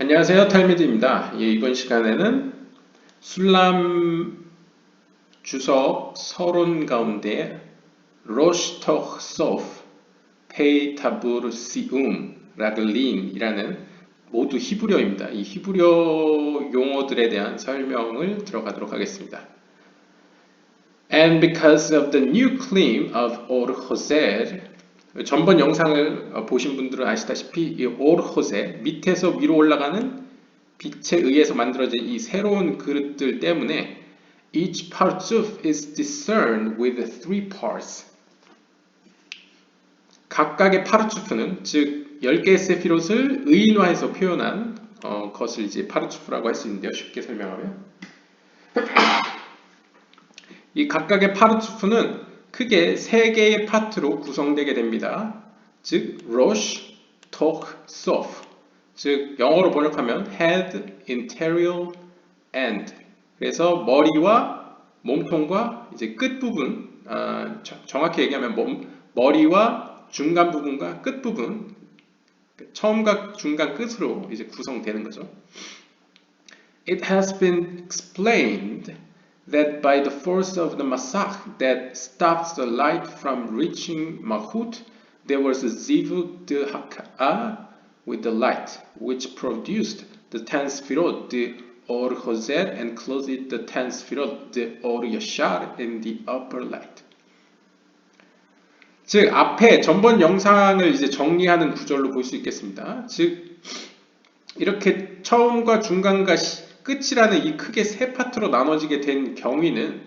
안녕하세요, 탈미드입니다. 이번 시간에는 술람 주석 서론 가운데 로시토흐 소프 페이타부르시움 라글린이라는 모두 히브리어입니다. 이 히브리어 용어들에 대한 설명을 들어가도록 하겠습니다. And because of the new claim of Or-Hoser, 전번 영상을 보신 분들은 아시다시피 이 Or-Hoser, 밑에서 위로 올라가는 빛에 의해서 만들어진 이 새로운 그릇들 때문에 each partsuf is discerned with three parts. 각각의 파르츠프는 즉 10개의 세피롯을 의인화해서 표현한 것을 이제 파르츠프라고 할 수 있는데요. 쉽게 설명하면 이 각각의 파르츠프는 크게 3개의 파트로 구성되게 됩니다. 즉 로시, 토크, 소프. 즉 영어로 번역하면 head, interior, end. 그래서 머리와 몸통과 이제 끝 부분, 정확히 얘기하면 머리와 중간 부분과 끝 부분, 처음과 중간 끝으로 이제 구성되는 거죠. It has been explained that by the force of the masach that stops the light from reaching Mahut, there was a zivug de haka'ah with the light, which produced the 10 sfirot, the Or Hoser, and closed the 10 sfirot, the Or Yashar, in the upper light. 즉 앞에 전번 영상을 이제 정리하는 구절로 볼 수 있겠습니다. 즉 이렇게 처음과 중간과 끝이라는 이 크게 세 파트로 나눠지게 된 경위는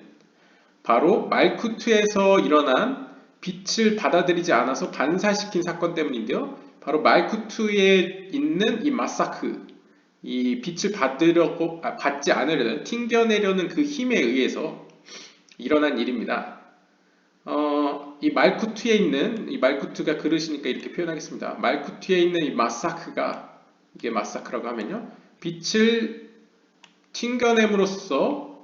바로 말쿠트에서 일어난 빛을 받아들이지 않아서 반사시킨 사건 때문인데요. 바로 말쿠트에 있는 이 마사크, 이 빛을 받지 않으려는, 튕겨내려는 그 힘에 의해서 일어난 일입니다. 이 말쿠트에 있는, 이 말쿠트가 그릇이니까 이렇게 표현하겠습니다. 말쿠트에 있는 이 마사크가, 이게 마사크라고 하면요, 빛을 튕겨냄으로써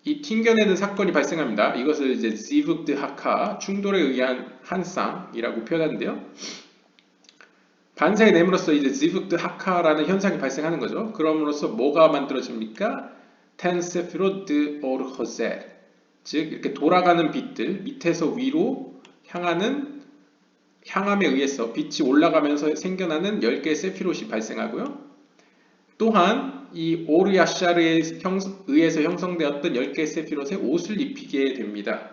이 튕겨내는 사건이 발생합니다. 이것을 이제 지북드 하카, 충돌에 의한 한쌍이라고 표현하는데요. 반사에 내므로써 이제 지북드 하카라는 현상이 발생하는 거죠. 그럼으로써 뭐가 만들어집니까? 텐 세피로드 오르 호셀, 즉 이렇게 돌아가는 빛들, 밑에서 위로 향하는 향함에 의해서 빛이 올라가면서 생겨나는 10개의 세피롯이 발생하고요. 또한 이 오르야샤르에 의해서 형성되었던 10개의 세피롯에 옷을 입히게 됩니다.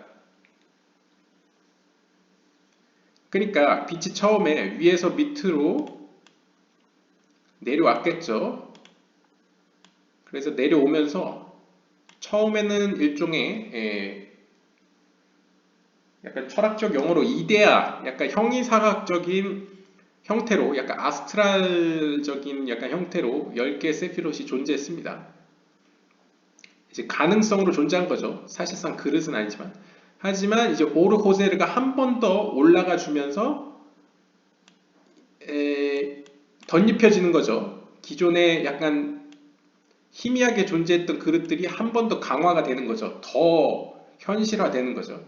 그러니까 빛이 처음에 위에서 밑으로 내려왔겠죠. 그래서 내려오면서 처음에는 일종의 약간 철학적 용어로 이데아, 약간 형이사각적인 형태로, 약간 아스트랄적인 약간 형태로 10개의 세피롯이 존재했습니다. 이제 가능성으로 존재한 거죠. 사실상 그릇은 아니지만. 하지만 이제 오르호세르가 한 번 더 올라가 주면서 덧입혀지는 거죠. 기존에 약간 희미하게 존재했던 그릇들이 한 번 더 강화가 되는 거죠. 더 현실화되는 거죠.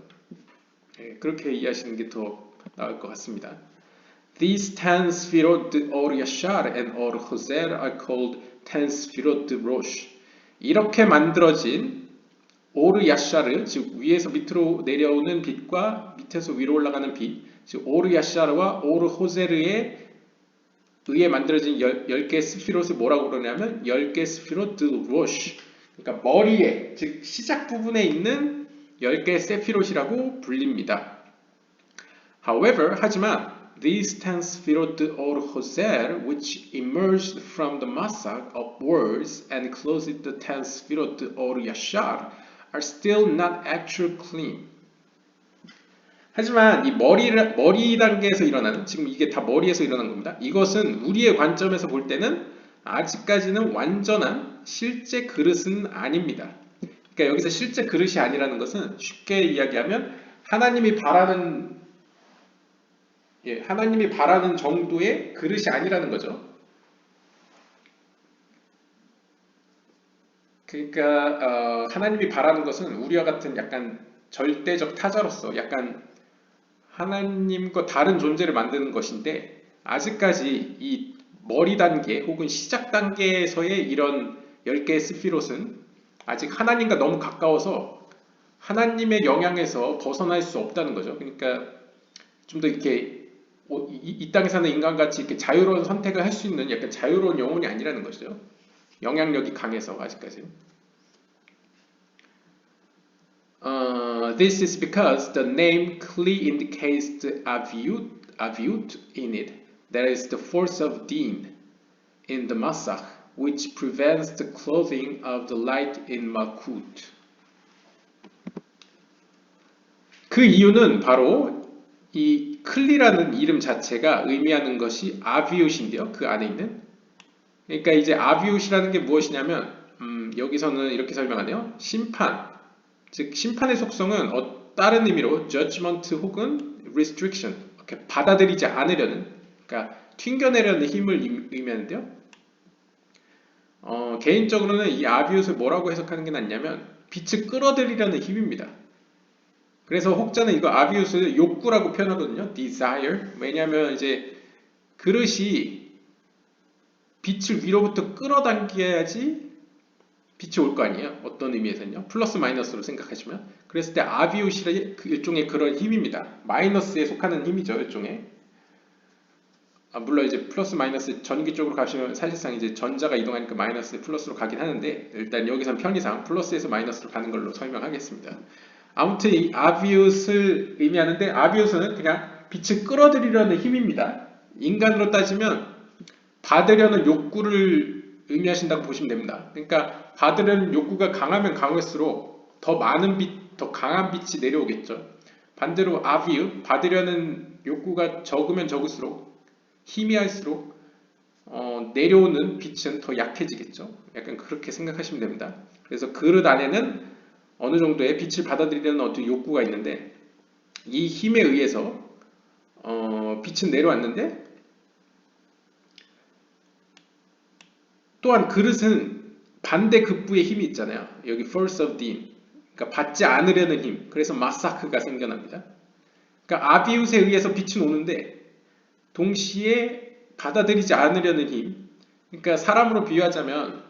그렇게 이해하시는 게 더 나을 것 같습니다. These 10 sfirot de Or Yashar and Or Hoser are called 10 sfirot de Rosh. 이렇게 만들어진 오르 야샤르, 즉 위에서 밑으로 내려오는 빛과 밑에서 위로 올라가는 빛, 즉 오르 야샤르와 오르 호세르에 의해 만들어진 10개의 스피롯을 뭐라고 그러냐면 10개의 스피롯 드 로시, 그러니까 머리에, 즉 시작 부분에 있는 10개의 세피롯이라고 불립니다. However, 하지만 these 10 sfirot de Or Hoser, which emerged from the masak upwards and closed the 10 sfirot de Or Yashar, are still not actual claim. 하지만 이 머리 단계에서 일어나는, 지금 이게 다 머리에서 일어난 겁니다. 이것은 우리의 관점에서 볼 때는 아직까지는 완전한 실제 그릇은 아닙니다. 그러니까 여기서 실제 그릇이 아니라는 것은 쉽게 이야기하면 하나님이 바라는 정도의 그릇이 아니라는 거죠. 그러니까 하나님이 바라는 것은 우리와 같은 약간 절대적 타자로서 약간 하나님과 다른 존재를 만드는 것인데, 아직까지 이 머리 단계 혹은 시작 단계에서의 이런 10개의 스피롯은 아직 하나님과 너무 가까워서 하나님의 영향에서 벗어날 수 없다는 거죠. 그러니까 좀 더 이렇게 이 땅에 사는 인간같이 이렇게 자유로운 선택을 할 수 있는 약간 자유로운 영혼이 아니라는 것이죠. 영향력이 강해서 아직까지. This is because the name clearly indicates the aviut in it. That is the force of din in the masach, which prevents the clothing of the light in malkut. 그 이유는 바로 이 클리라는 이름 자체가 의미하는 것이 아비웃인데요. 그 안에 있는. 그러니까 이제 아비웃이라는 게 무엇이냐면 여기서는 이렇게 설명하네요. 심판. 즉 심판의 속성은 다른 의미로 judgment 혹은 restriction. 이렇게 받아들이지 않으려는, 그러니까 튕겨내려는 힘을 의미하는데요. 개인적으로는 이 아비웃을 뭐라고 해석하는 게 낫냐면 빛을 끌어들이려는 힘입니다. 그래서 혹자는 이거 아비웃을 욕구라고 표현하거든요. desire. 왜냐하면 이제 그릇이 빛을 위로부터 끌어당겨야지 빛이 올 거 아니에요. 어떤 의미에서는요. 플러스 마이너스로 생각하시면. 그랬을 때 아비웃이 일종의 그런 힘입니다. 마이너스에 속하는 힘이죠. 일종의. 물론 이제 플러스 마이너스 전기 쪽으로 가시면 사실상 이제 전자가 이동하니까 마이너스 플러스로 가긴 하는데 일단 여기선 편의상 플러스에서 마이너스로 가는 걸로 설명하겠습니다. 아무튼 이 아비웃을 의미하는데 아비웃은 그냥 빛을 끌어들이려는 힘입니다. 인간으로 따지면 받으려는 욕구를 의미하신다고 보시면 됩니다. 그러니까 받으려는 욕구가 강하면 강할수록 더 많은 빛, 더 강한 빛이 내려오겠죠. 반대로 아비웃, 받으려는 욕구가 적으면 적을수록 희미할수록 내려오는 빛은 더 약해지겠죠. 약간 그렇게 생각하시면 됩니다. 그래서 그릇 안에는 어느 정도의 빛을 받아들이려는 어떤 욕구가 있는데 이 힘에 의해서 빛은 내려왔는데 또한 그릇은 반대급부의 힘이 있잖아요. 여기 force of din, 그러니까 받지 않으려는 힘. 그래서 마사크가 생겨납니다. 그러니까 아비웃에 의해서 빛은 오는데 동시에 받아들이지 않으려는 힘. 그러니까 사람으로 비유하자면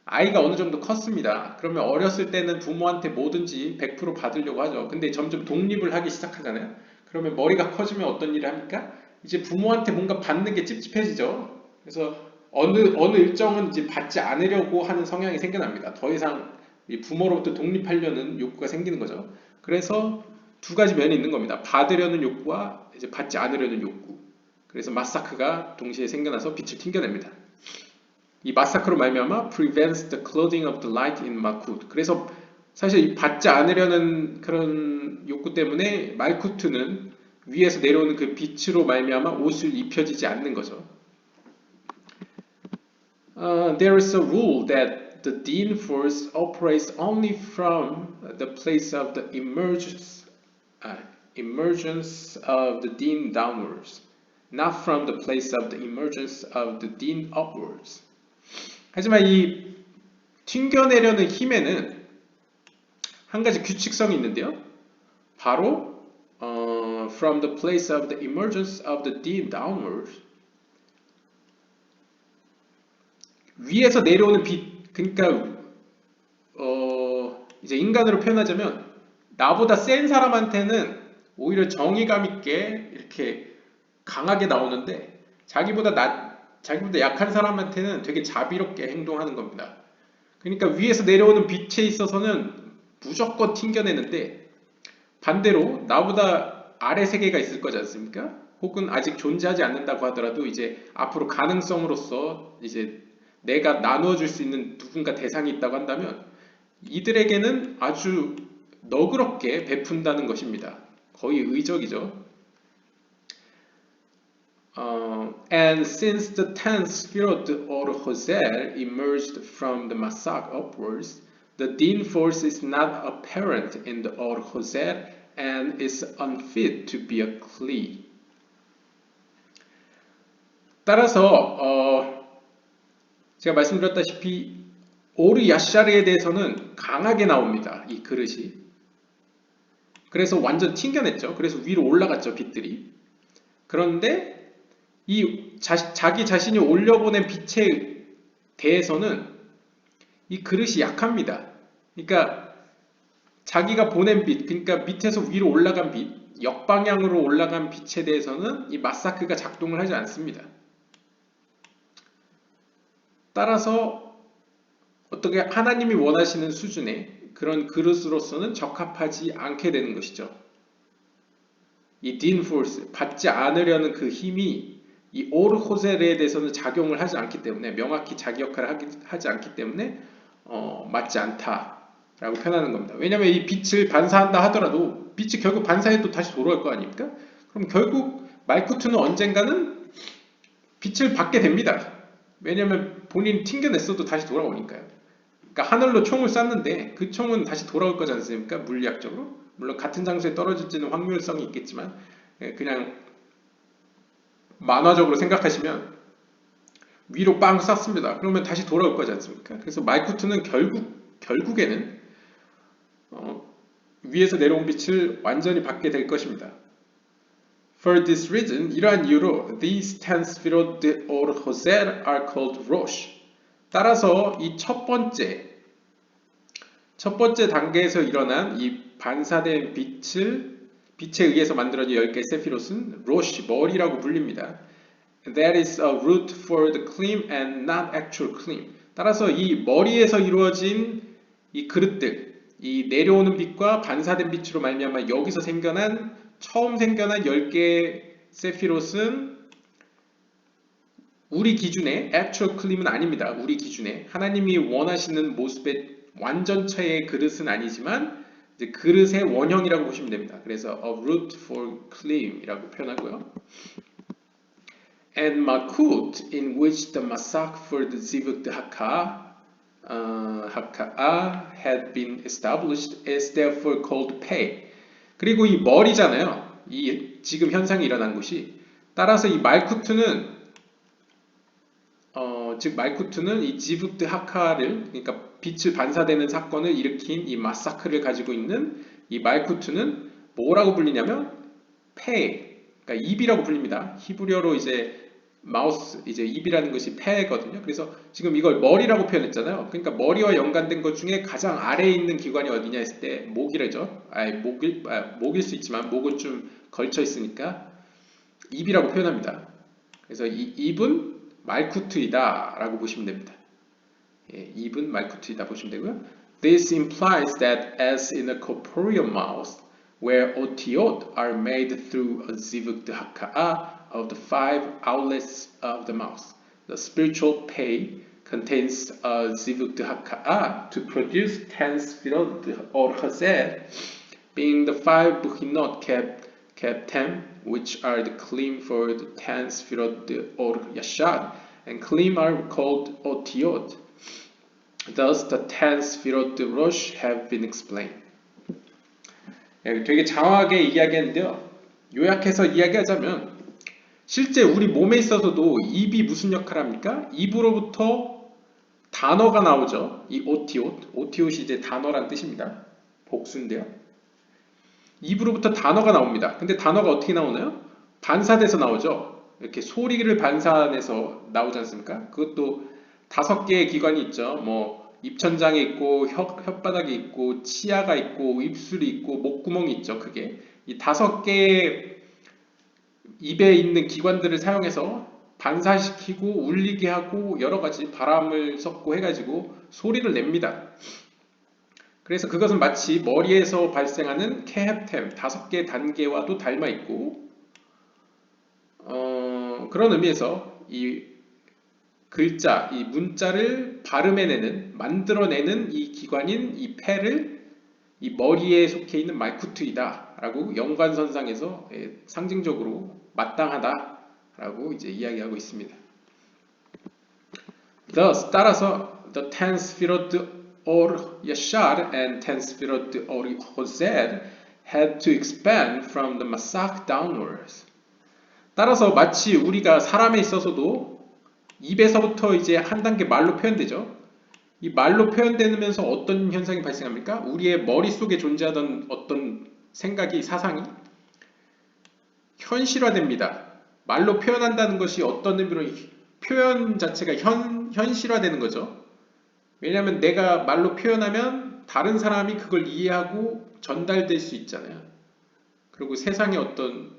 아이가 어느 정도 컸습니다. 그러면 어렸을 때는 부모한테 뭐든지 100% 받으려고 하죠. 근데 점점 독립을 하기 시작하잖아요. 그러면 머리가 커지면 어떤 일을 합니까? 이제 부모한테 뭔가 받는 게 찝찝해지죠. 그래서 어느 일정은 이제 받지 않으려고 하는 성향이 생겨납니다. 더 이상 이 부모로부터 독립하려는 욕구가 생기는 거죠. 그래서 두 가지 면이 있는 겁니다. 받으려는 욕구와 이제 받지 않으려는 욕구. 그래서 마사크가 동시에 생겨나서 빛을 튕겨냅니다. 이 마사크로 말미암아 prevents the clothing of the light in malkut. 그래서 사실 이 받지 않으려는 그런 욕구 때문에 말쿠트는 위에서 내려오는 그 빛으로 말미암아 옷을 입혀지지 않는 거죠. There is a rule that the din force operates only from the place of the emergence of the din downwards, not from the place of the emergence of the din upwards. 하지만 이 튕겨내려는 힘에는 한 가지 규칙성이 있는데요. 바로 from the place of the emergence of the din downwards, 위에서 내려오는 빛, 그러니까 이제 인간으로 표현하자면 나보다 센 사람한테는 오히려 정의감 있게 이렇게 강하게 나오는데 자기보다 약한 사람한테는 되게 자비롭게 행동하는 겁니다. 그러니까 위에서 내려오는 빛에 있어서는 무조건 튕겨내는데 반대로 나보다 아래 세계가 있을 거지 않습니까? 혹은 아직 존재하지 않는다고 하더라도 이제 앞으로 가능성으로서 이제 내가 나누어 줄 수 있는 누군가 대상이 있다고 한다면 이들에게는 아주 너그럽게 베푼다는 것입니다. 거의 의적이죠. And since the 10th spirit or Hoser emerged from the Masak upwards, the din force is not apparent in the Or Hoser and is unfit to be a Kli. 따라서 제가 말씀드렸다시피 오르 야샤르에 대해서는 강하게 나옵니다. 이 그릇이. 그래서 완전 튕겨냈죠. 그래서 위로 올라갔죠. 빛들이. 그런데 이 자기 자신이 올려보낸 빛에 대해서는 이 그릇이 약합니다. 그러니까 자기가 보낸 빛, 그러니까 밑에서 위로 올라간 빛, 역방향으로 올라간 빛에 대해서는 이 마사크가 작동을 하지 않습니다. 따라서 어떻게 하나님이 원하시는 수준의 그런 그릇으로서는 적합하지 않게 되는 것이죠. 이 딘포스, 받지 않으려는 그 힘이 이 오르호셀에 대해서는 작용을 하지 않기 때문에, 명확히 자기 역할을 하지 않기 때문에 맞지 않다라고 표현하는 겁니다. 왜냐하면 이 빛을 반사한다 하더라도 빛이 결국 반사해도 다시 돌아올 거 아닙니까? 그럼 결국 말쿠트는 언젠가는 빛을 받게 됩니다. 왜냐하면 본인이 튕겨냈어도 다시 돌아오니까요. 그러니까 하늘로 총을 쐈는데 그 총은 다시 돌아올 거지 않습니까? 물리학적으로. 물론 같은 장소에 떨어질지는 확률성이 있겠지만 그냥 만화적으로 생각하시면 위로 빵 쐈습니다. 그러면 다시 돌아올 거지 않습니까? 그래서 말쿠트는 결국에는 위에서 내려온 빛을 완전히 받게 될 것입니다. For this reason, 이러한 이유로 these 10 스피롯 or 호셀 are called rosh. 따라서 이 첫 번째 단계에서 일어난 이 반사된 빛에 의해서 만들어진 10개의 세피롯은 로시, 머리라고 불립니다. That is a root for the claim and not actual claim. 따라서 이 머리에서 이루어진 이 그릇들, 이 내려오는 빛과 반사된 빛으로 말미암아 여기서 처음 생겨난 10개의 세피롯은 우리 기준의 actual claim은 아닙니다. 우리 기준에 하나님이 원하시는 모습의 완전체의 그릇은 아니지만 이제 그릇의 원형이라고 보시면 됩니다. 그래서 a root for claim이라고 표현하고요. And Malkut, in which the masak for the zivuk hakaah had been established, is therefore called pei. 그리고 이 머리잖아요. 이 지금 현상이 일어난 것이. 따라서 이 말쿠트는 즉 말쿠트는 이 지북드 하카를, 그러니까 빛을 반사되는 사건을 일으킨 이 마사크를 가지고 있는 이 말쿠트는 뭐라고 불리냐면 페, 그러니까 입이라고 불립니다. 히브리어로 이제 마우스, 이제 입이라는 것이 페거든요. 그래서 지금 이걸 머리라고 표현했잖아요. 그러니까 머리와 연관된 것 중에 가장 아래에 있는 기관이 어디냐 했을 때 목이래죠. 목일 수 있지만 목은 좀 걸쳐 있으니까 입이라고 표현합니다. 그래서 이 입은 말쿠트이다 라고 보시면 됩니다. 입은 말쿠트이다 보시면 되고요. This implies that as in a corporeal mouth, where otiot are made through a zivuk haka'ah of the 5 outlets of the mouth, the spiritual pei contains a zivuk haka'ah to produce 10 sfirot or chazed, being the 5 buchinot Keptem, which are the Klim for the 10 Sfirot or Yashad, and Klim are called Otiot. Thus, the 10 Sfirot Rosh have been explained. 되게 장황하게 이야기했는데요. 요약해서 이야기하자면 실제 우리 몸에 있어서도 입이 무슨 역할을 합니까? 입으로부터 단어가 나오죠. 이 오티옷, 오티옷이 이제 단어란 뜻입니다. 복수인데요. 입으로부터 단어가 나옵니다. 근데 단어가 어떻게 나오나요? 반사돼서 나오죠. 이렇게 소리를 반사해서 나오지 않습니까? 그것도 5개의 기관이 있죠. 뭐 입천장이 있고 혓바닥이 있고 치아가 있고 입술이 있고 목구멍이 있죠. 그게 이 5개의 입에 있는 기관들을 사용해서 반사시키고 울리게 하고 여러 가지 바람을 섞고 해가지고 소리를 냅니다. 그래서 그것은 마치 머리에서 발생하는 케헵템 5개의 단계와도 닮아 있고 그런 의미에서 이 글자, 이 문자를 발음해내는, 만들어내는 이 기관인 이 페를 이 머리에 속해 있는 말쿠트이다 라고 연관선상에서 상징적으로 마땅하다 라고 이제 이야기하고 있습니다. Thus, 따라서 the 10 스피롯 or Yashar and 10 Sfirot or Hosed had to expand from the Masak downwards. 따라서 마치 우리가 사람에 있어서도 입에서부터 이제 한 단계 말로 표현되죠. 이 말로 표현되면서 어떤 현상이 발생합니까? 우리의 머릿속에 존재하던 어떤 생각이, 사상이 현실화됩니다. 말로 표현한다는 것이 어떤 의미로 표현 자체가 현실화되는 거죠. 왜냐하면 내가 말로 표현하면 다른 사람이 그걸 이해하고 전달될 수 있잖아요. 그리고 세상의 어떤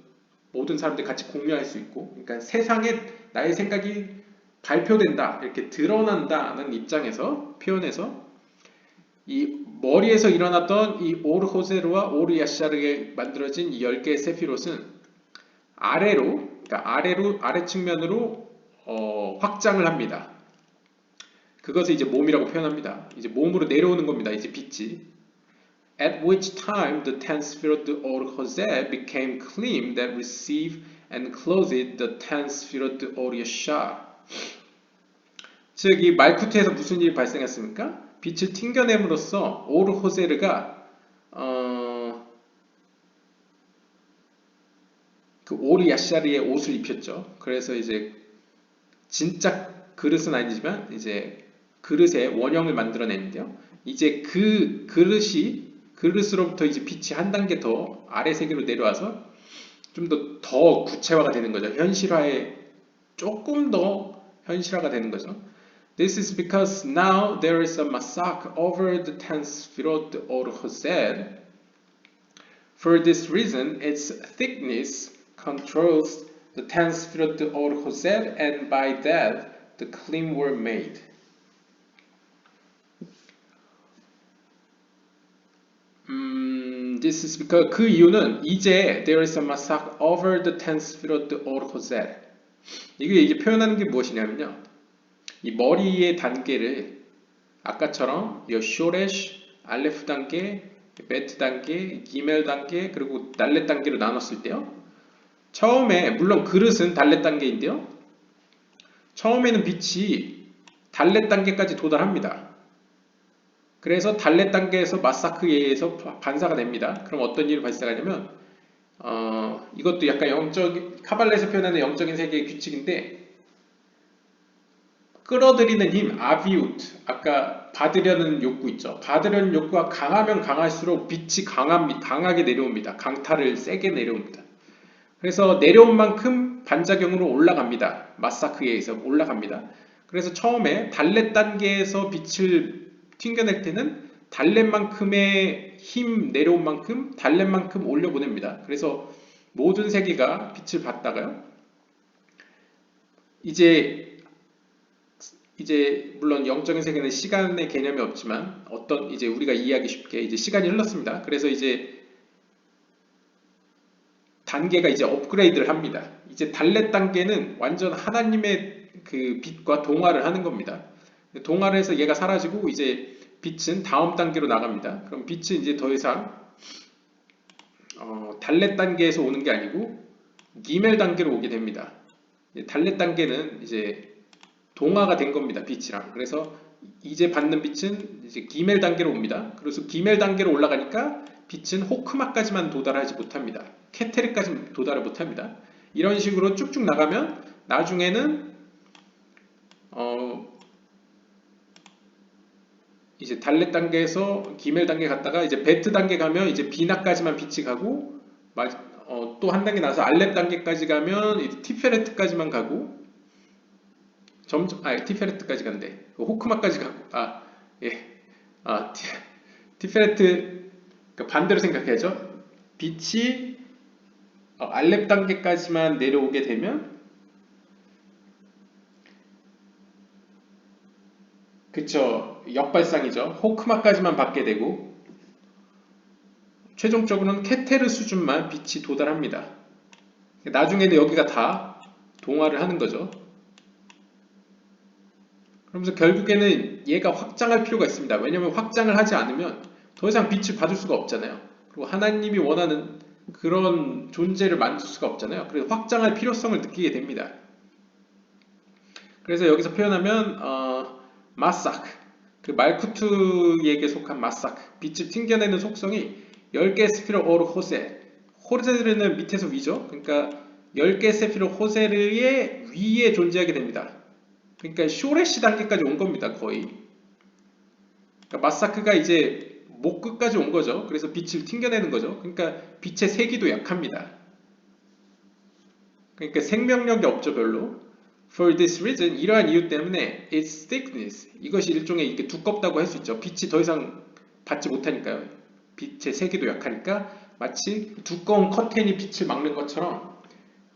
모든 사람들이 같이 공유할 수 있고, 그러니까 세상에 나의 생각이 발표된다, 이렇게 드러난다는 입장에서 표현해서 이 머리에서 일어났던 이 오르 호세르와 오르 야샤르에 만들어진 이 10개의 세피롯은 아래로, 그러니까 아래 측면으로 확장을 합니다. 그것을 이제 몸이라고 표현합니다. 이제 몸으로 내려오는 겁니다. 이제 빛이. At which time the 10th spirit or Jose became clean that received and clothed the 10th spirit or Yeshar. 즉, 이 말쿠트에서 무슨 일이 발생했습니까? 빛을 튕겨냄으로써 오르 호세르가 그 오르 야샤르의 옷을 입혔죠. 그래서 이제 진짜 그릇은 아니지만 이제 그릇의 원형을 만들어내는데요. 이제 그 그릇으로부터 이제 빛이 한 단계 더 아래 세계로 내려와서 좀 더 구체화가 되는 거죠. 현실화에 조금 더 현실화가 되는 거죠. This is because now there is a masak over the 10th Sfirot or Chesed. For this reason, its thickness controls the 10th Sfirot or Chesed, and by that the clean were made. This is because 그 이유는 이제 there is a masak over the 10th Sfirot or Chesed. 이게 표현하는 게 무엇이냐면요. 이 머리의 단계를 아까처럼 쇼레시, 알레프 단계, 베트 단계, 기멜 단계, 그리고 달렛 단계로 나눴을 때요. 처음에 물론 그릇은 달렛 단계인데요. 처음에는 빛이 달렛 단계까지 도달합니다. 그래서 달렛 단계에서 마사크에 의해서 반사가 됩니다. 그럼 어떤 일이 발생하냐면 이것도 약간 카발레에서 표현하는 영적인 세계의 규칙인데 끌어들이는 힘, 아비우트, 아까 받으려는 욕구 있죠. 받으려는 욕구가 강하면 강할수록 빛이 강하게 내려옵니다. 강타를 세게 내려옵니다. 그래서 내려온 만큼 반작용으로 올라갑니다. 마사크에 의해서 올라갑니다. 그래서 처음에 달렛 단계에서 빛을 튕겨낼 때는 달렛만큼의 힘 내려온 만큼 달렛만큼 올려보냅니다. 그래서 모든 세계가 빛을 받다가요. 이제 물론 영적인 세계는 시간의 개념이 없지만 이제 우리가 이해하기 쉽게 이제 시간이 흘렀습니다. 그래서 이제 단계가 이제 업그레이드를 합니다. 이제 달렛 단계는 완전 하나님의 그 빛과 동화를 하는 겁니다. 동화를 해서 얘가 사라지고 이제 빛은 다음 단계로 나갑니다. 그럼 빛은 이제 더 이상 달렛 단계에서 오는 게 아니고 기멜 단계로 오게 됩니다. 달렛 단계는 이제 동화가 된 겁니다. 빛이랑. 그래서 이제 받는 빛은 이제 기멜 단계로 옵니다. 그래서 기멜 단계로 올라가니까 빛은 호크마까지만 도달하지 못합니다. 케테르까지 도달을 못합니다. 이런 식으로 쭉쭉 나가면 나중에는 이제 달렛 단계에서 기멜 단계 갔다가 이제 베트 단계 가면 이제 비나까지만 빛이 가고 또 한 단계 나서 알렙 단계까지 가면 이제 티페레트까지만 가고 티페레트까지 간대. 호크마까지 가고 티페레트 그러니까 반대로 생각해야죠. 빛이 알렙 단계까지만 내려오게 되면 그쵸 역발상이죠. 호크마까지만 받게 되고 최종적으로는 케테르 수준만 빛이 도달합니다. 나중에는 여기가 다 동화를 하는 거죠. 그러면서 결국에는 얘가 확장할 필요가 있습니다. 왜냐하면 확장을 하지 않으면 더 이상 빛을 받을 수가 없잖아요. 그리고 하나님이 원하는 그런 존재를 만들 수가 없잖아요. 그래서 확장할 필요성을 느끼게 됩니다. 그래서 여기서 표현하면 마사크, 그 말쿠트에게 속한 마사크, 빛을 튕겨내는 속성이 10개 스피로 오르 호세, 호세르는 밑에서 위죠. 그러니까 10개 스피로 호세르의 위에 존재하게 됩니다. 그러니까 쇼레시 단계까지 온 겁니다. 거의. 그러니까 마사크가 이제 목 끝까지 온 거죠. 그래서 빛을 튕겨내는 거죠. 그러니까 빛의 세기도 약합니다. 그러니까 생명력이 없죠, 별로. For this reason, 이러한 이유 때문에 its thickness, 이것이 일종의 이게 두껍다고 할 수 있죠. 빛이 더 이상 받지 못하니까요. 빛의 세기도 약하니까 마치 두꺼운 커튼이 빛을 막는 것처럼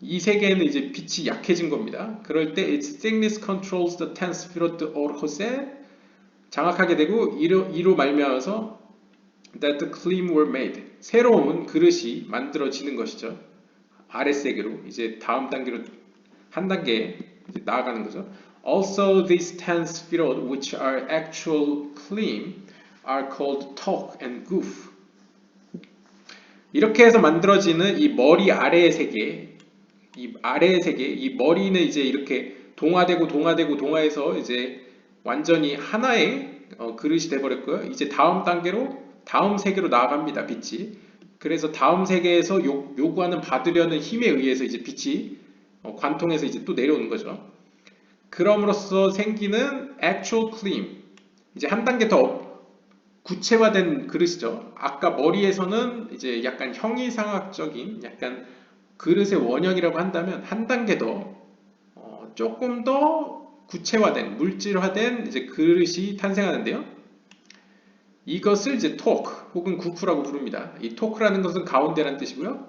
이 세계에는 이제 빛이 약해진 겁니다. 그럴 때 its thickness controls the transparent or hose, 장악하게 되고 이로 말미암아서 that the claim were made, 새로운 그릇이 만들어지는 것이죠. 아랫세계로 이제 다음 단계로 한 단계 이제 나아가는 거죠. Also, these tense fields which are actual claim are called talk and goof. 이렇게 해서 만들어지는 이 머리 아래의 세계, 이 아래의 세계, 이 머리는 이제 이렇게 동화해서 이제 완전히 하나의 그릇이 돼버렸고요. 이제 다음 단계로 다음 세계로 나아갑니다. 빛이. 그래서 다음 세계에서 요구하는 받으려는 힘에 의해서 이제 빛이 관통해서 이제 또 내려오는 거죠. 그럼으로써 생기는 actual claim, 이제 한 단계 더 구체화된 그릇이죠. 아까 머리에서는 이제 약간 형이상학적인 약간 그릇의 원형이라고 한다면 한 단계 더 조금 더 구체화된 물질화된 이제 그릇이 탄생하는데요. 이것을 이제 토크 혹은 구프라고 부릅니다. 이 토크라는 것은 가운데란 뜻이고요.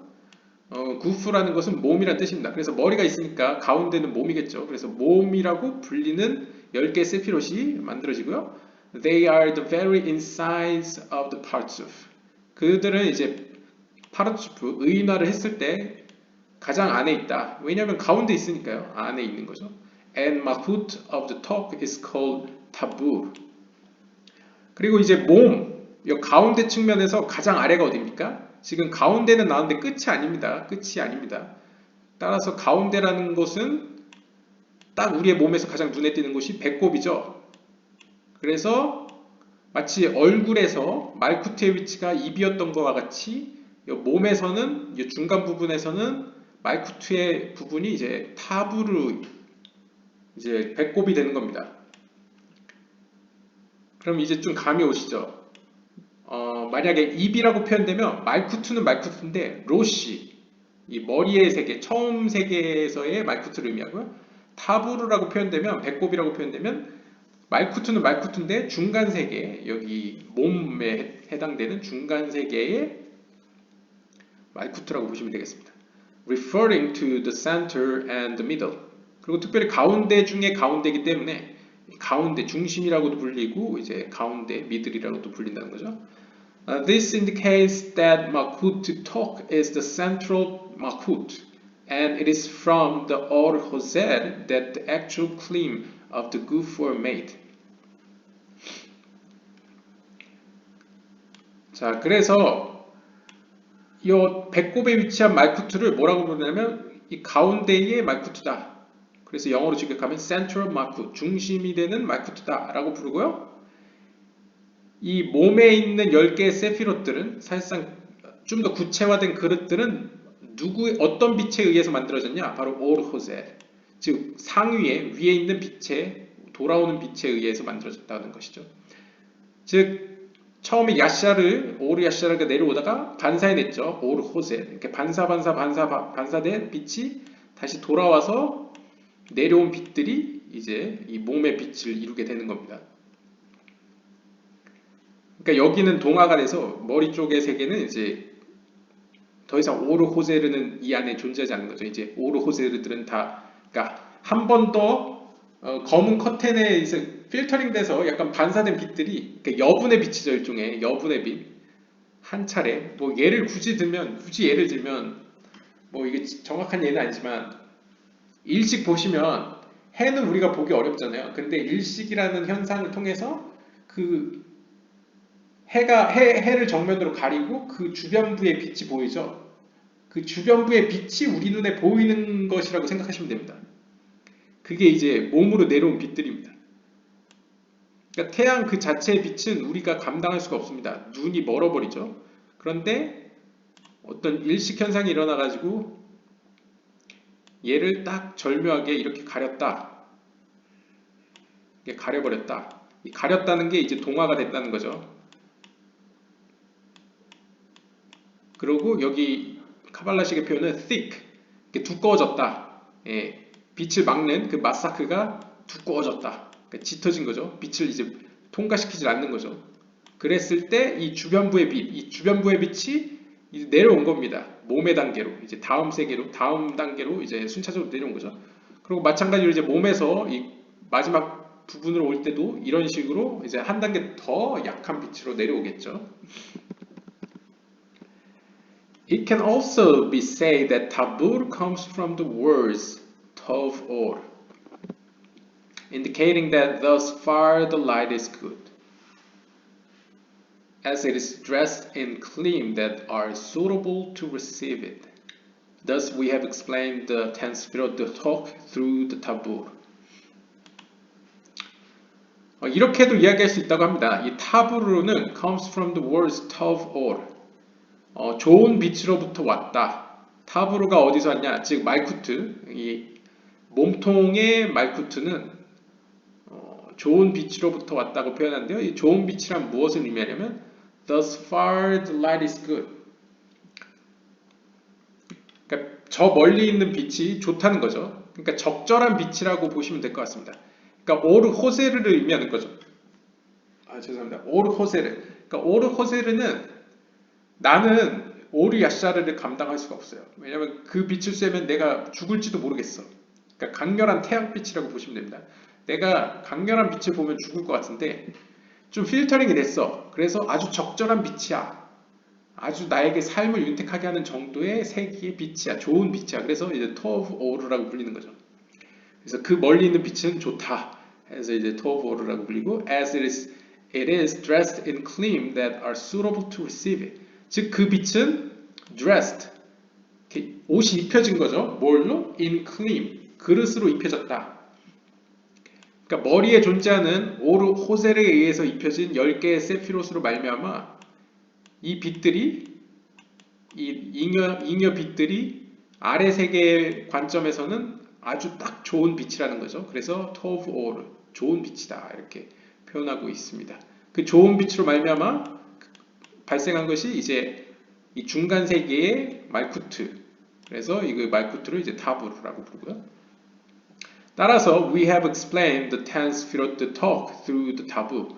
구프라는 것은 몸이란 뜻입니다. 그래서 머리가 있으니까 가운데는 몸이겠죠. 그래서 몸이라고 불리는 10개의 세피롯이 만들어지고요. They are the very insides of the partsuf. 그들은 이제 파르츠프, 의인화를 했을 때 가장 안에 있다. 왜냐하면 가운데 있으니까요. 안에 있는 거죠. And Mahut of the top is called Tabur. 그리고 이제 몸, 이 가운데 측면에서 가장 아래가 어디입니까? 지금 가운데는 나왔는데 끝이 아닙니다. 끝이 아닙니다. 따라서 가운데라는 것은 딱 우리의 몸에서 가장 눈에 띄는 곳이 배꼽이죠. 그래서 마치 얼굴에서 말쿠트의 위치가 입이었던 것과 같이 몸에서는 중간 부분에서는 말쿠트의 부분이 이제 타부르, 이제 배꼽이 되는 겁니다. 그럼 이제 좀 감이 오시죠? 만약에 입이라고 표현되면 말쿠트는 말쿠트인데 로시, 이 머리의 세계, 처음 세계에서의 말쿠트를 의미하고요. 타부르라고 표현되면, 배꼽이라고 표현되면 말쿠트는 말쿠트인데 중간 세계, 여기 몸에 해당되는 중간 세계의 말쿠트라고 보시면 되겠습니다. Referring to the center and the middle. 그리고 특별히 가운데 중에 가운데이기 때문에 가운데 중심이라고도 불리고 이제 가운데 미들이라고도 불린다는 거죠. This indicates that Malkut Tok is the central Malkut, and it is from the Or Hosed that the actual claim of the goof were made. 자, 그래서 이 배꼽에 위치한 말쿠트를 뭐라고 부르냐면 이 가운데의 말쿠트다. 그래서 영어로 직역하면 central malkut, 중심이 되는 말쿠트다 라고 부르고요. 이 몸에 있는 10개의 세피롯들은 사실상 좀 더 구체화된 그릇들은 어떤 빛에 의해서 만들어졌냐? 바로 오르호셀, 즉 상위에 위에 있는 빛에 돌아오는 빛에 의해서 만들어졌다는 것이죠. 즉 처음에 오르 야샤르가 내려오다가 반사해냈죠. 오르호셀, 이렇게 반사된 빛이 다시 돌아와서 내려온 빛들이 이제 이 몸의 빛을 이루게 되는 겁니다. 그러니까 여기는 동화가 돼서 머리 쪽의 세계는 이제 더 이상 오르호세르는 이 안에 존재하지 않는 거죠. 이제 오르호세르들은 다, 그러니까 한 번 더 검은 커튼에 이제 필터링 돼서 약간 반사된 빛들이, 그러니까 여분의 빛이죠. 일종의 여분의 빛. 한 차례, 뭐 굳이 예를 들면, 뭐 이게 정확한 예는 아니지만, 일식 보시면 해는 우리가 보기 어렵잖아요. 근데 일식이라는 현상을 통해서 그 해를 정면으로 가리고 그 주변부의 빛이 보이죠. 그 주변부의 빛이 우리 눈에 보이는 것이라고 생각하시면 됩니다. 그게 이제 몸으로 내려온 빛들입니다. 그러니까 태양 그 자체의 빛은 우리가 감당할 수가 없습니다. 눈이 멀어버리죠. 그런데 어떤 일식 현상이 일어나가지고 얘를 딱 절묘하게 이렇게 가렸다. 이게 가려버렸다. 이 가렸다는 게 이제 동화가 됐다는 거죠. 그리고 여기 카발라식의 표현은 thick, 이렇게 두꺼워졌다. 예, 빛을 막는 그 마사크가 두꺼워졌다. 그러니까 짙어진 거죠. 빛을 이제 통과시키질 않는 거죠. 그랬을 때 이 주변부의 빛, 이 주변부의 빛이 이제 내려온 겁니다. 몸의 단계로, 이제 다음 세계로, 다음 단계로 이제 순차적으로 내려온 거죠. 그리고 마찬가지로 이제 몸에서 이 마지막 부분으로 올 때도 이런 식으로 이제 한 단계 더 약한 빛으로 내려오겠죠. It can also be said that tabur comes from the words tov or, indicating that thus far the light is good, as it is dressed in clean that are suitable to receive it. Thus we have explained the ten sefirot talk through the tabur. 이렇게도 이야기할 수 있다고 합니다. 이 타부르는 comes from the words tov or, 좋은 빛으로부터 왔다. 타부르가 어디서 왔냐? 즉 말쿠트, 이 몸통의 말쿠트는 좋은 빛으로부터 왔다고 표현하는데요. 이 좋은 빛이란 무엇을 의미하냐면 thus far the light is good. 그러니까 저 멀리 있는 빛이 좋다는 거죠. 그러니까 적절한 빛이라고 보시면 될 것 같습니다. 그러니까 오르 호세르를 의미하는 거죠. 죄송합니다. 오르 호세르. 그러니까 오르 호세르는 나는 오르 야샤르를 감당할 수가 없어요. 왜냐하면 그 빛을 쐬면 내가 죽을지도 모르겠어. 그러니까 강렬한 태양빛이라고 보시면 됩니다. 내가 강렬한 빛을 보면 죽을 것 같은데 좀 필터링이 됐어. 그래서 아주 적절한 빛이야. 아주 나에게 삶을 윤택하게 하는 정도의 색의 빛이야. 좋은 빛이야. 그래서 이제 토브 오르라고 불리는 거죠. 그래서 그 멀리 있는 빛은 좋다. 그래서 이제 토브 오르라고 불리고 as it is dressed in clean that are suitable to receive it. 즉 그 빛은 dressed, 옷이 입혀진 거죠. 뭘로? in clean, 그릇으로 입혀졌다. 그러니까 머리에 존재하는 오르 호셀에 의해서 입혀진 10개의 세피롯으로 말미암아 이 빛들이, 이 잉여 빛들이 아래 세계의 관점에서는 아주 딱 좋은 빛이라는 거죠. 그래서 토브 오르, 좋은 빛이다 이렇게 표현하고 있습니다. 그 좋은 빛으로 말미암아 발생한 것이 이제 이 중간 세계의 말쿠트. 그래서 이 말쿠트를 이제 타부르라고 부르고요. 따라서 we have explained the ten sefirot talk through the tabu.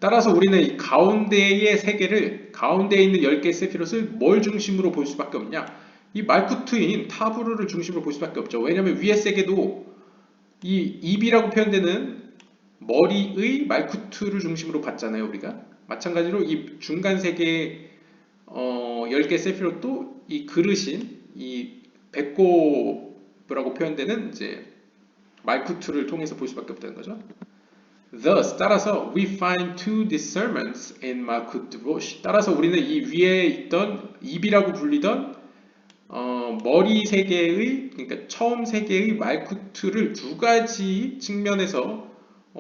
따라서 우리는 이 가운데의 세계를, 가운데에 있는 10개의 세피롯을 뭘 중심으로 볼 수밖에 없냐? 이 말쿠트인 타부르를 중심으로 볼 수밖에 없죠. 왜냐하면 위의 세계도 이 입이라고 표현되는 머리의 말쿠트를 중심으로 봤잖아요, 우리가. 마찬가지로 이 중간 세계의 10개 세피롯도 이 그릇인 이 배꼽이라고 표현되는 이제 말쿠트를 통해서 볼 수밖에 없다는 거죠. Thus, 따라서 we find two discernments in Malkut Rosh. 따라서 우리는 이 위에 있던 입이라고 불리던 머리 세계의, 그러니까 처음 세계의 말쿠트를 두 가지 측면에서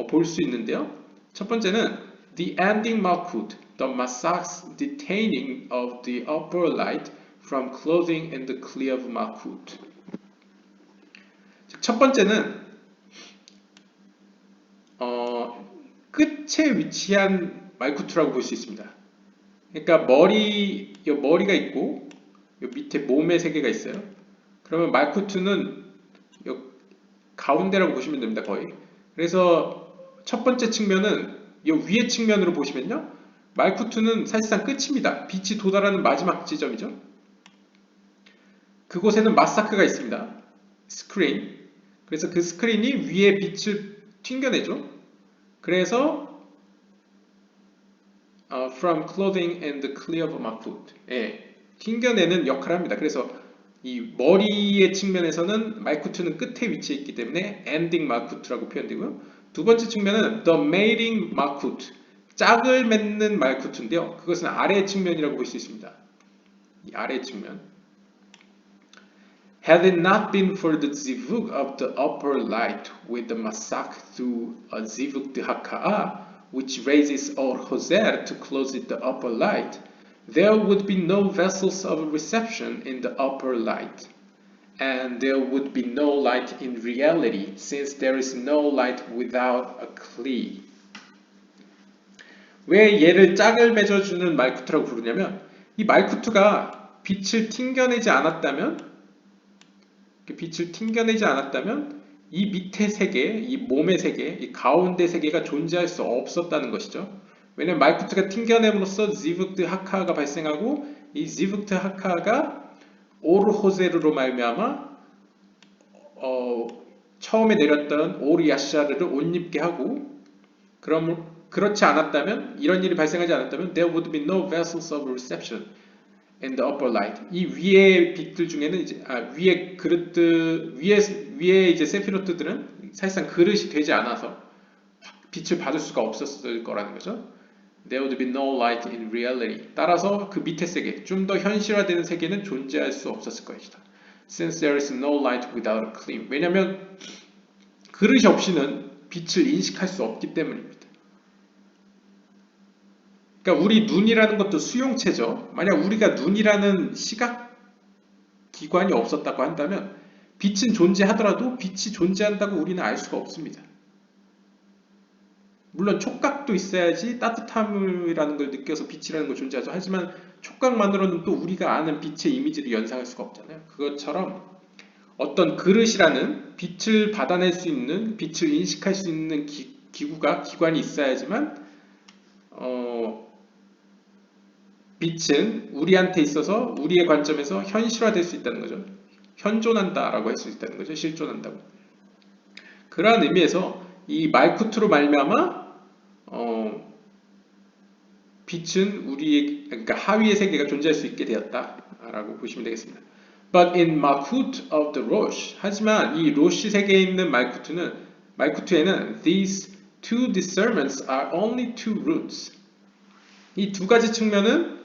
볼 수 있는데요. 첫 번째는 the ending Malkut, the Masak's detaining of the upper light from clothing in the clear of Malkut. 첫 번째는 끝에 위치한 말쿠트라고 볼 수 있습니다. 그러니까 머리가 있고 밑에 몸의 세계가 있어요. 그러면 말쿠트는 가운데라고 보시면 됩니다. 거의. 그래서 첫 번째 측면은 이 위의 측면으로 보시면요. 말쿠트는 사실상 끝입니다. 빛이 도달하는 마지막 지점이죠. 그곳에는 마사크가 있습니다. 스크린. 그래서 그 스크린이 위에 빛을 튕겨내죠. 그래서 from clothing and clear of malkut, 튕겨내는 역할을 합니다. 그래서 이 머리의 측면에서는 말쿠트는 끝에 위치해 있기 때문에 ending 말쿠트라고 표현되고요. 두 번째 측면은 the mating malkut, 짝을 맺는 말쿠트인데요. 그것은 아래 측면이라고 볼 수 있습니다. 이 아래 측면. Had it not been for the zivug of the upper light with the masak through a zivug de haka'a, which raises or hoser to close it the upper light, there would be no vessels of reception in the upper light, and there would be no light in reality, since there is no light without a kli. 왜 얘를 짝을 맺어주는 말쿠트라고 부르냐면 이 말쿠트가 빛을 튕겨내지 않았다면 빛을 튕겨내지 않았다면 이 밑에 세계, 이 몸의 세계, 이 가운데 세계가 존재할 수 없었다는 것이죠. 왜냐하면 말쿠트가 튕겨냄으로써 지브트 하카가 발생하고 이 지브트 하카가 오르호제르로 말미암아 처음에 내렸던 오르야샤르를 옷 입게 하고 그렇지 않았다면 이런 일이 발생하지 않았다면 there would be no vessels of reception in the upper light. 이 위의 빛들 중에는 이제 위의 그릇들 위에 이제 세피로트들은 사실상 그릇이 되지 않아서 빛을 받을 수가 없었을 거라는 거죠. There would be no light in reality. 따라서 그 밑에 세계, 좀 더 현실화되는 세계는 존재할 수 없었을 것이다. Since there is no light without a clean. 왜냐하면 그릇이 없이는 빛을 인식할 수 없기 때문입니다. 그러니까 우리 눈이라는 것도 수용체죠. 만약 우리가 눈이라는 시각 기관이 없었다고 한다면 빛은 존재하더라도 빛이 존재한다고 우리는 알 수가 없습니다. 물론 촉각도 있어야지 따뜻함이라는 걸 느껴서 빛이라는 걸 존재하죠. 하지만 촉각만으로는 또 우리가 아는 빛의 이미지를 연상할 수가 없잖아요. 그것처럼 어떤 그릇이라는 빛을 받아낼 수 있는, 빛을 인식할 수 있는 기관이 있어야지만 빛은 우리한테 있어서 우리의 관점에서 현실화될 수 있다는 거죠. 현존한다라고 할 수 있다는 거죠. 실존한다고. 그러한 의미에서 이 말쿠트로 말미암아 빛은 우리의 그러니까 하위의 세계가 존재할 수 있게 되었다라고 보시면 되겠습니다. But in Malkut of the Rosh, 하지만 이 로시 세계에 있는 말쿠트에는 these two discernments are only two roots. 이 두 가지 측면은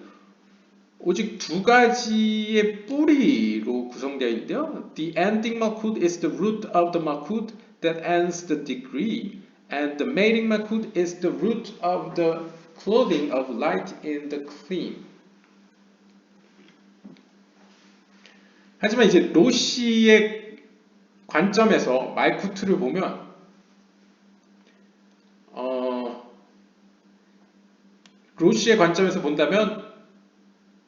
오직 두 가지의 뿌리로 구성되어 있는데요. The ending Malkut is the root of the Malkut that ends the degree, and the mating Malkut is the root of the clothing of light in the clean. 하지만 이제 로시의 관점에서 말쿠트를 보면 로시의 관점에서 본다면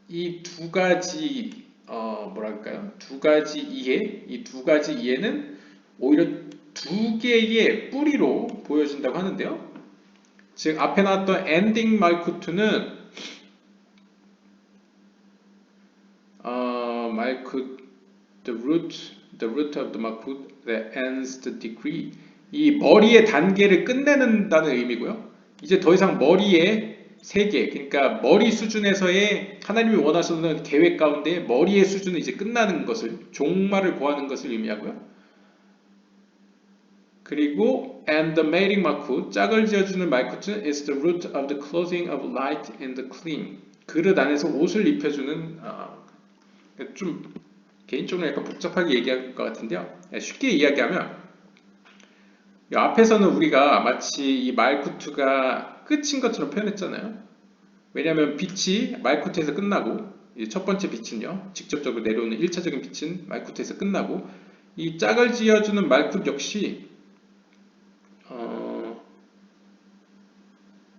이 두 가지 뭐랄까요? 두 가지 이해, 이 두 가지 이해는 오히려 두 개의 뿌리로 보여진다고 하는데요. 즉 앞에 나왔던 엔딩 말쿠트는 말쿠트 the root of the malkut that ends the degree. 이 머리의 단계를 끝내는다는 의미고요. 이제 더 이상 머리의 세계, 그러니까 머리 수준에서의 하나님이 원하시는 계획 가운데 머리의 수준은 이제 끝나는 것을, 종말을 고하는 것을 의미하고요. 그리고 and the mating malkut, 짝을 지어주는 말쿠트는 is the root of the clothing of light in the clean. 그릇 안에서 옷을 입혀주는 좀 개인적으로 약간 복잡하게 얘기할 것 같은데요. 쉽게 이야기하면 이 앞에서는 우리가 마치 이 말쿠트가 끝인 것처럼 표현했잖아요. 왜냐하면 빛이 말쿠트에서 끝나고 첫 번째 빛은요. 직접적으로 내려오는 1차적인 빛은 말쿠트에서 끝나고 이 짝을 지어주는 말쿠트 역시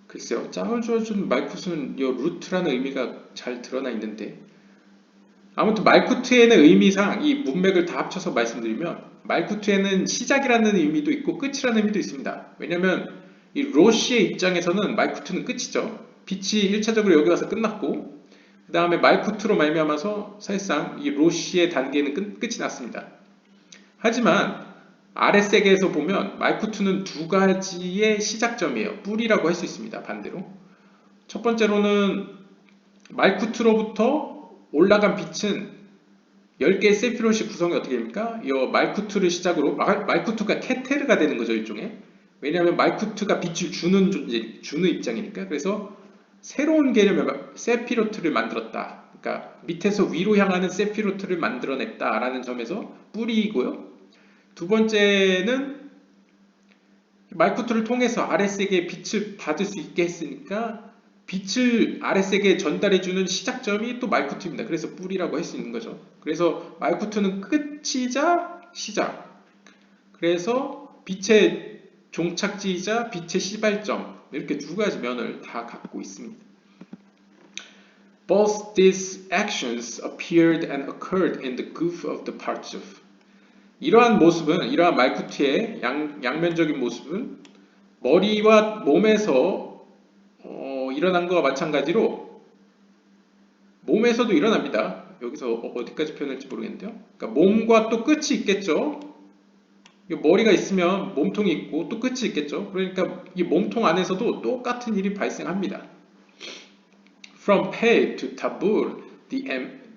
글쎄요. 짝을 지어주는 말쿠트는 이 루트라는 의미가 잘 드러나 있는데 아무튼 말쿠트에는 의미상 이 문맥을 다 합쳐서 말씀드리면 말쿠트에는 시작이라는 의미도 있고 끝이라는 의미도 있습니다. 왜냐하면 이 로시의 입장에서는 말쿠트는 끝이죠. 빛이 1차적으로 여기 와서 끝났고 그 다음에 말쿠트로 말미암아서 사실상 이 로시의 단계는 끝이 났습니다. 하지만 아랫세계에서 보면 말쿠트는 두 가지의 시작점이에요. 뿌리라고 할 수 있습니다. 반대로. 첫 번째로는 말쿠트로부터 올라간 빛은 10개의 세피롯이 구성이 어떻게 됩니까? 이 말쿠트를 시작으로 말쿠트가 케테르가 되는 거죠. 일종의. 왜냐하면 말쿠트가 빛을 주는 입장이니까. 그래서 새로운 개념의 세피로트를 만들었다. 그러니까 밑에서 위로 향하는 세피로트를 만들어냈다라는 점에서 뿌리이고요. 두 번째는 말쿠트를 통해서 아랫세계의 빛을 받을 수 있게 했으니까 빛을 아랫세계에 전달해주는 시작점이 또 말쿠트입니다. 그래서 뿌리라고 할 수 있는 거죠. 그래서 말쿠트는 끝이자 시작. 그래서 빛의 종착지이자 빛의 시발점. 이렇게 두 가지 면을 다 갖고 있습니다. Both these actions appeared and occurred in the goof of the parts of. 이러한 모습은, 이러한 말쿠트의 양면적인 모습은 머리와 몸에서 일어난 것과 마찬가지로 몸에서도 일어납니다. 여기서 어디까지 표현할지 모르겠는데요. 그러니까 몸과 또 끝이 있겠죠. 머리가 있으면 몸통이 있고 또 끝이 있겠죠. 그러니까 이 몸통 안에서도 똑같은 일이 발생합니다. From pale to tabur, the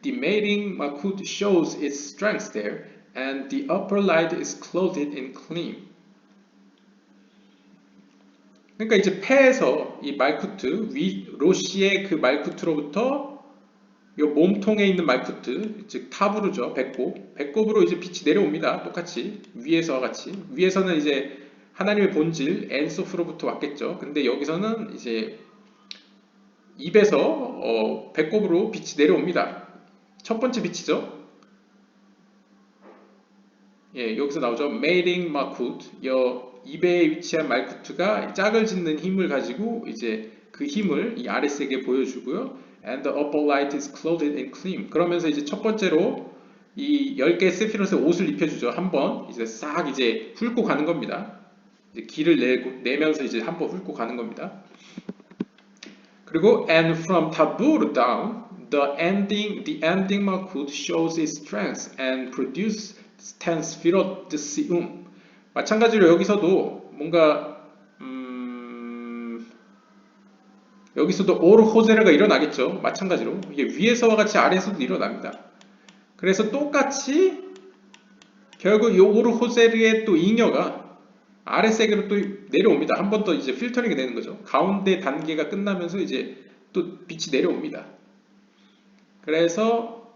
mating makut shows its strength there, and the upper light is clothed in gleam. 그러니까 이제 폐에서 이 말쿠트, 로시의 그 말쿠트로부터 이 몸통에 있는 말쿠트, 즉 타부르죠. 배꼽으로 이제 빛이 내려옵니다. 똑같이 위에서와 같이. 위에서는 이제 하나님의 본질 엔소프로부터 왔겠죠. 근데 여기서는 이제 입에서 배꼽으로 빛이 내려옵니다. 첫 번째 빛이죠. 예, 여기서 나오죠. Mating Malkut. 입에 위치한 말쿠트가 짝을 짓는 힘을 가지고 이제 그 힘을 이 아랫세계에 보여주고요. And the upper light is clothed in gleam. 그러면서 이제 첫 번째로 이 10개의 세피롯의 옷을 입혀주죠. 한번 이제 싹 이제 훑고 가는 겁니다. 이제 길을 내면서 이제 한번 훑고 가는 겁니다. 그리고 and from tabur down, the ending malkut shows its strength and produces ten sfirot sium. 마찬가지로 여기서도 뭔가 여기서도 오르 호제르가 일어나겠죠. 마찬가지로 이게 위에서와 같이 아래에서도 일어납니다. 그래서 똑같이 결국 이 오르 호제르의 또 잉여가 아랫세계로 또 내려옵니다. 한 번 더 이제 필터링이 되는 거죠. 가운데 단계가 끝나면서 이제 또 빛이 내려옵니다. 그래서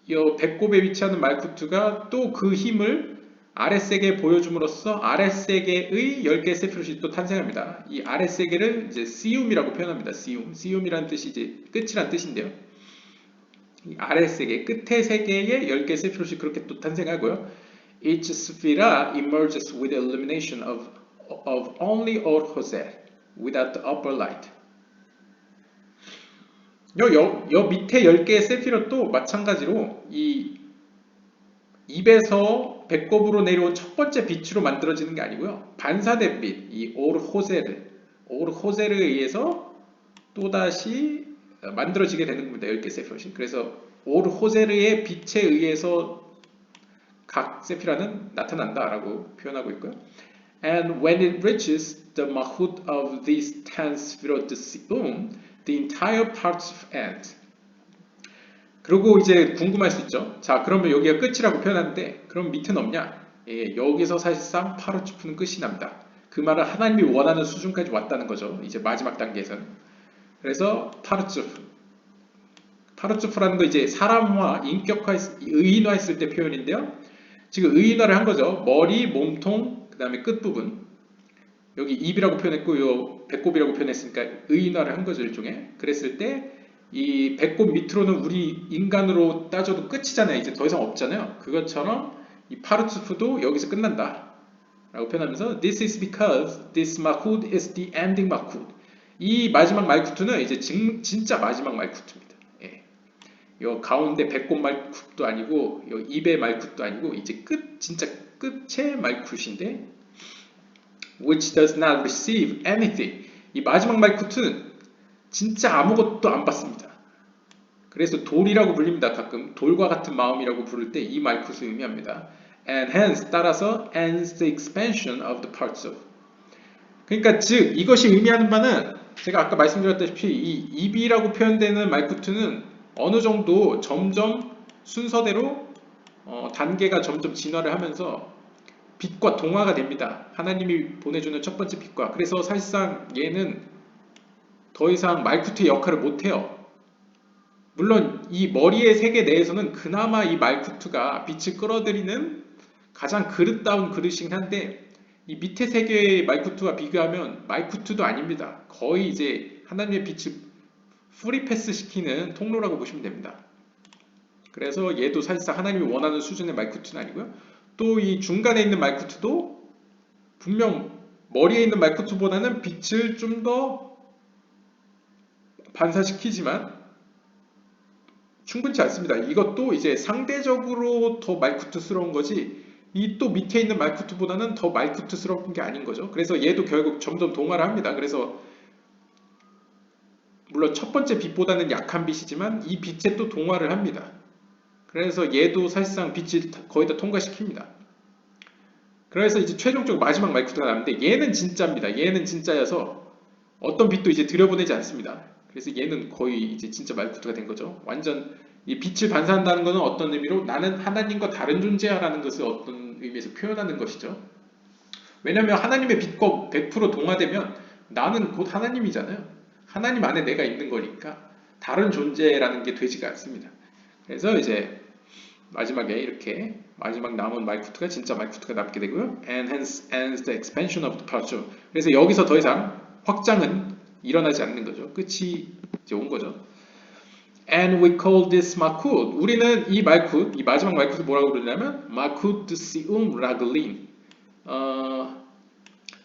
이 배꼽에 위치하는 말쿠트가 또 그 힘을 아랫세계에 보여줌으로써 아랫세계의 10개의 세피롯이 또 탄생합니다. 이 아랫세계를 이제 시움이라고 표현합니다. 시움이라는 뜻이 이제 끝이란 뜻인데요. 이 아랫세계, 끝의 세계에 10개의 세피롯이 그렇게 또 탄생하고요. Each sphere emerges with the illumination of only Or Hoser without the upper light. 요 밑에 10개의 세피롯도 마찬가지로 이 입에서 배꼽으로 내려온 첫 번째 빛으로 만들어지는 게 아니고요. 반사된 빛, 이 오르호제르에 의해서 또다시 만들어지게 되는 겁니다. 10개 세피롯이. 그래서 오르호제르의 빛에 의해서 각 세피라는 나타난다라고 표현하고 있고요. And when it reaches the mahut of these 10 sefirot sium, the entire parts end. 그리고 이제 궁금할 수 있죠. 자, 그러면 여기가 끝이라고 표현하는데 그럼 밑은 없냐? 예, 여기서 사실상 파르츠프는 끝이 납니다. 그 말은 하나님이 원하는 수준까지 왔다는 거죠. 이제 마지막 단계에서는. 그래서 파르츠프라는 거 이제 사람화, 의인화했을 때 표현인데요. 지금 의인화를 한 거죠. 머리, 몸통, 그 다음에 끝부분. 여기 입이라고 표현했고 요 배꼽이라고 표현했으니까 의인화를 한 거죠. 일종의. 그랬을 때 이 배꼽 밑으로는 우리 인간으로 따져도 끝이잖아요. 이제 더 이상 없잖아요. 그것처럼 이 파르츠프도 여기서 끝난다 라고 표현하면서 This is because this malkut is the ending malkut. 이 마지막 말쿠트는 이제 진짜 마지막 말쿠트입니다. 예. 요 가운데 배꼽 말쿠트도 아니고 요 입의 말쿠트도 아니고 이제 진짜 끝의 말쿠트인데 which does not receive anything. 이 마지막 말쿠트는 진짜 아무것도 안 받습니다. 그래서 돌이라고 불립니다. 가끔 돌과 같은 마음이라고 부를 때 이 말쿠트를 의미합니다. And hence 따라서 ends the expansion of the parts of. 그러니까 즉 이것이 의미하는 바는 제가 아까 말씀드렸다시피 이 입이라고 표현되는 말쿠트는 어느 정도 점점 순서대로 단계가 점점 진화를 하면서 빛과 동화가 됩니다. 하나님이 보내주는 첫 번째 빛과. 그래서 사실상 얘는 더 이상 말쿠트의 역할을 못해요. 물론 이 머리의 세계 내에서는 그나마 이 말쿠트가 빛을 끌어들이는 가장 그릇다운 그릇이긴 한데 이 밑에 세계의 말쿠트와 비교하면 말쿠트도 아닙니다. 거의 이제 하나님의 빛을 프리패스 시키는 통로라고 보시면 됩니다. 그래서 얘도 사실상 하나님이 원하는 수준의 말쿠트는 아니고요. 또 이 중간에 있는 말쿠트도 분명 머리에 있는 말쿠트보다는 빛을 좀 더 반사시키지만 충분치 않습니다. 이것도 이제 상대적으로 더 말쿠트스러운 거지 이 또 밑에 있는 말쿠트보다는 더 말쿠트스러운 게 아닌 거죠. 그래서 얘도 결국 점점 동화를 합니다. 그래서 물론 첫 번째 빛보다는 약한 빛이지만 이 빛에 또 동화를 합니다. 그래서 얘도 사실상 빛을 거의 다 통과시킵니다. 그래서 이제 최종적으로 마지막 말쿠트가 나왔는데 얘는 진짜입니다. 얘는 진짜여서 어떤 빛도 이제 들여보내지 않습니다. 그래서 얘는 거의 이제 진짜 말쿠트가 된 거죠. 완전 이 빛을 반사한다는 것은 어떤 의미로 나는 하나님과 다른 존재야라는 것을 어떤 의미에서 표현하는 것이죠. 왜냐하면 하나님의 빛과 100% 동화되면 나는 곧 하나님이잖아요. 하나님 안에 내가 있는 거니까 다른 존재라는 게 되지가 않습니다. 그래서 이제 마지막에 이렇게 마지막 남은 말쿠트가 진짜 말쿠트가 남게 되고요. And hence ends the expansion of the parture. 그래서 여기서 더 이상 확장은 일어나지 않는 거죠. 끝이 이제 온 거죠. And we call this Malkut. 우리는 이 말쿠트, 이 마지막 말쿠트 뭐라고 부르냐면 Malkut Sium Raglin.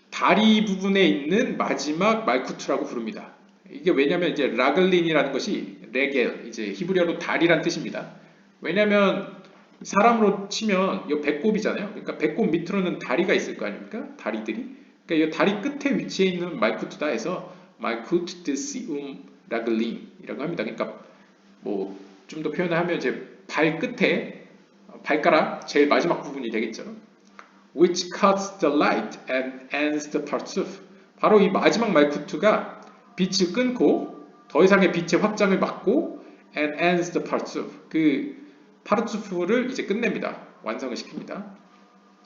다리 부분에 있는 마지막 말쿠트라고 부릅니다. 이게 왜냐면 이제 라글린이라는 것이 레겔, 이제 히브리어로 다리란 뜻입니다. 왜냐면 사람으로 치면 이 배꼽이잖아요. 그러니까 배꼽 밑으로는 다리가 있을 거 아닙니까? 다리들이. 그러니까 이 다리 끝에 위치해 있는 말쿠트다 해서 말쿠트 드 시움 라글린이라고 합니다. 그러니까 뭐 좀 더 표현을 하면 이제 발 끝에 발가락 제일 마지막 부분이 되겠죠. Which cuts the light and ends the partsuf. 바로 이 마지막 말쿠트가 빛을 끊고 더 이상의 빛의 확장을 막고 and ends the partsuf. 그 파르투프를 이제 끝냅니다. 완성을 시킵니다.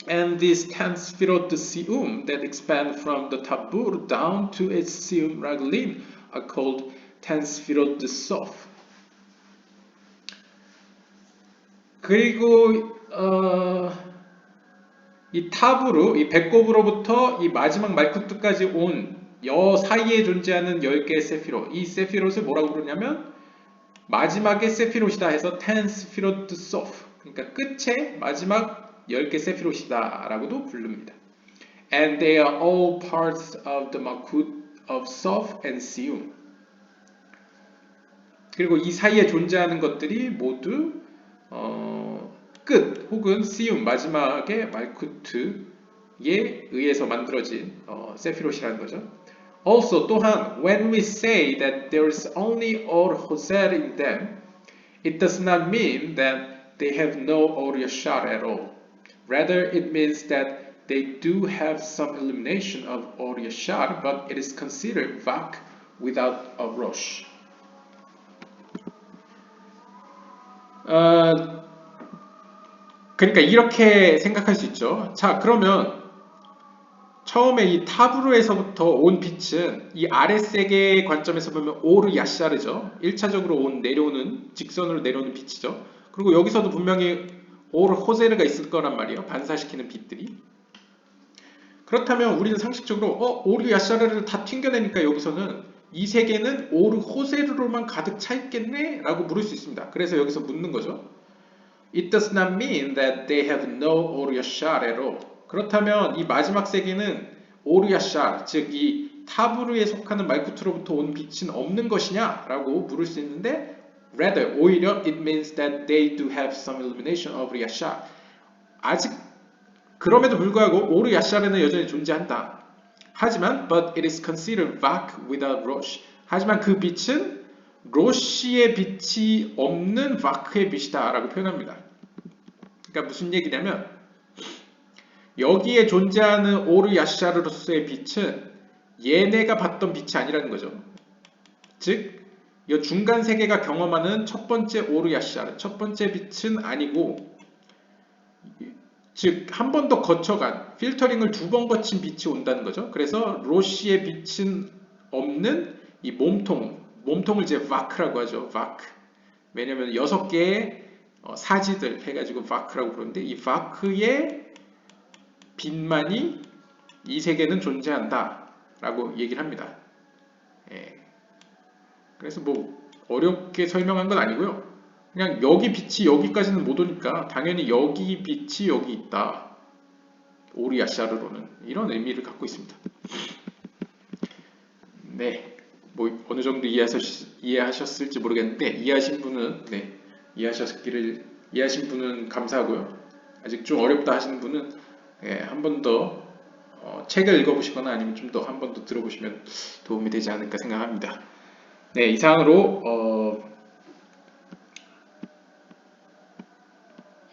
And these 10 sfirot sium that expand from the tabur down to its sium raglin are called 10 sfirot sof. 그리고 이 탑으로 이 배꼽으로부터 이 마지막 말쿠트까지 온 여 사이에 존재하는 10개의 세피롯. 이 세피롯을 뭐라고 부르냐면 마지막에 세피롯이다 해서 10 스피롯 소프. 그러니까 끝에 마지막 10개 세피롯이다 라고도 부릅니다. And they are all parts of the Malkut of Sof and Sium. 그리고 이 사이에 존재하는 것들이 모두 끝 혹은 시움 마지막에 말쿠트에 의해서 만들어진 세피롯이라는 거죠. Also 또한 when we say that there is only Or Hoser in them, it does not mean that they have no Or Yashar at all. Rather, it means that they do have some elimination of Or Yashar, but it is considered Vak without a Rosh. 그러니까 이렇게 생각할 수 있죠. 자, 그러면 처음에 이 타브로에서부터 온 빛은 이 아랫세계의 관점에서 보면 오르 야샤르죠. 1차적으로 온 내려오는 직선으로 내려오는 빛이죠. 그리고 여기서도 분명히 오르 호세르가 있을 거란 말이에요. 반사시키는 빛들이. 그렇다면 우리는 상식적으로 오르 야샤르를 다 튕겨내니까 여기서는 이 세계는 오르 호세르로만 가득 차 있겠네? 라고 물을 수 있습니다. 그래서 여기서 묻는 거죠. It does not mean that they have no Or Yashar at all. 그렇다면 이 마지막 세계는 Or Yashar, 즉 이 타브르에 속하는 말쿠트로부터 온 빛은 없는 것이냐? 라고 물을 수 있는데 Rather, 오히려 it means that they do have some illumination of Yashar. 아직 그럼에도 불구하고 Or Yashar은 여전히 존재한다. 하지만 but it is considered vak without rosh. 하지만 그 빛은 로시의 빛이 없는 바크의 빛이다 라고 표현합니다. 그러니까 무슨 얘기냐면 여기에 존재하는 오르 야샤르로스의 빛은 얘네가 봤던 빛이 아니라는 거죠. 즉, 이 중간 세계가 경험하는 첫 번째 오르 야샤르, 첫 번째 빛은 아니고 즉, 한 번 더 거쳐간 필터링을 2번 거친 빛이 온다는 거죠. 그래서 로시의 빛은 없는 이 몸통을 이제 바크라고 하죠. 바크. 왜냐면 6개의 사지들 해가지고 바크라고 부르는데 이 바크의 빛만이 이 세계는 존재한다 라고 얘기를 합니다. 예. 그래서 뭐 어렵게 설명한 건 아니고요. 그냥 여기 빛이 여기까지는 못 오니까 당연히 여기 빛이 여기 있다. 오르야샤르로는 이런 의미를 갖고 있습니다. 네. 뭐 어느 정도 이해하셨을지 모르겠는데 이해하신 분은 네, 이해하신 분은 감사하고요. 아직 좀 어렵다 하시는 분은 한 번 더 책을 읽어보시거나 아니면 좀 더 한 번 더 들어보시면 도움이 되지 않을까 생각합니다.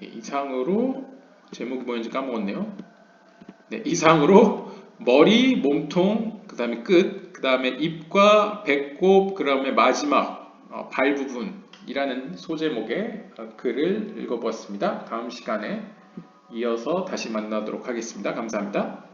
네, 이상으로 제목이 뭐였는지 까먹었네요. 네, 이상으로 머리, 몸통, 그 다음에 끝, 그 다음에 입과 배꼽, 그 다음에 마지막 발 부분이라는 소제목의 글을 읽어보았습니다. 다음 시간에 이어서 다시 만나도록 하겠습니다. 감사합니다.